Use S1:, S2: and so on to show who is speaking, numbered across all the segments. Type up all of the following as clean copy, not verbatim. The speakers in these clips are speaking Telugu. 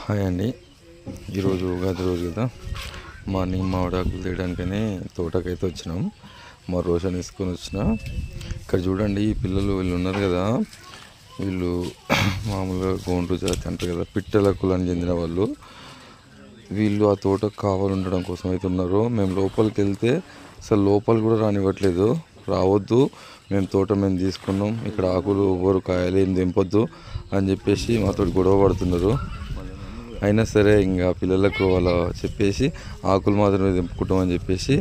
S1: హాయ్ అండి. ఈరోజు ఉగాది రోజు కదా, మార్నింగ్ మామిడాకులు తీయడానికని తోటకైతే వచ్చినాం. మా రోషన్ తీసుకొని వచ్చిన. ఇక్కడ చూడండి, ఈ పిల్లలు వీళ్ళు ఉన్నారు కదా, వీళ్ళు మామూలుగా గోండు జాతి అంటారు కదా, పిట్టల కులానికి చెందిన వాళ్ళు. వీళ్ళు ఆ తోటకు కావాలి ఉండడం కోసం అయితే ఉన్నారు. మేము లోపలికి వెళ్తే అసలు లోపల కూడా రానివ్వట్లేదు. రావద్దు, మేము తీసుకున్నాం, ఇక్కడ ఆకులు ఎవరు కాయలు ఏం తెంపొద్దు అని చెప్పేసి మాతో గొడవ పడుతున్నారు. అయినా సరే ఇంకా పిల్లలకు వాళ్ళ చెప్పేసి ఆకులు మాత్రమే తెంపుకుంటామని చెప్పేసి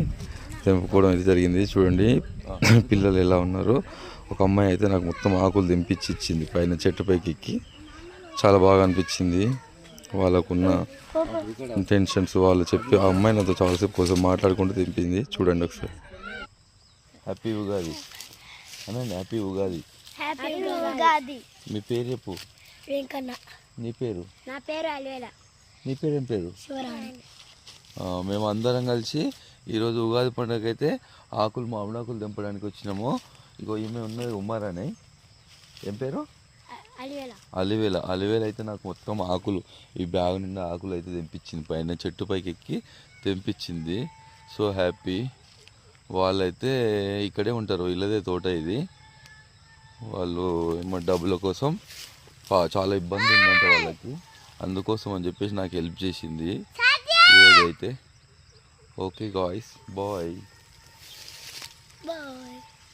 S1: తెంపుకోవడం అయితే జరిగింది. చూడండి పిల్లలు ఎలా ఉన్నారు. ఒక అమ్మాయి అయితే నాకు మొత్తం ఆకులు తెంపించి ఇచ్చింది పైన చెట్టు పైకి ఎక్కి. చాలా బాగా అనిపించింది. వాళ్ళకున్న ఇంటెన్షన్స్ వాళ్ళు చెప్పి ఆ అమ్మాయి నాతో చాలాసేపు కోసం మాట్లాడుకుంటూ తెంపింది. చూడండి ఒకసారి. హ్యాపీ ఉగాది అనండి. హ్యాపీ ఉగాది. మీ పేరు చెప్పు. నీ పేరు?
S2: నా పేరు అలివేల.
S1: నీ పేరు ఏం పేరు? మేము అందరం కలిసి ఈరోజు ఉగాది పండుగ అయితే మామిడాకులు తెంపడానికి వచ్చినాము. ఇగో ఈమె ఉన్నది ఉమ్మారని. ఏం పేరు? అలివేల అయితే నాకు మొత్తం ఆకులు, ఈ బ్యాగ్ నిండా ఆకులు అయితే తెంపించింది. పైన చెట్టు పైకి ఎక్కి తెంపించింది. So happy. వాళ్ళైతే ఇక్కడే ఉంటారు, ఇల్లదే తోట ఇది. వాళ్ళు ఏమో డబ్బుల కోసం చాలా ఇబ్బంది ఉందంట వాళ్ళకి, అందుకోసం అని చెప్పేసి నాకు హెల్ప్ చేసింది ఈరోజైతే. Okay guys, bye.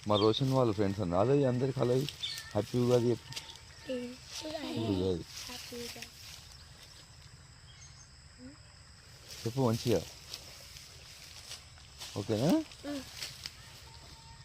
S1: మా రోషన్ వాళ్ళ ఫ్రెండ్స్ అన్న అలా అందరికి అలా హ్యాపీ ఉగాది ఉగాది చెప్పు మంచిగా. ఓకేనా?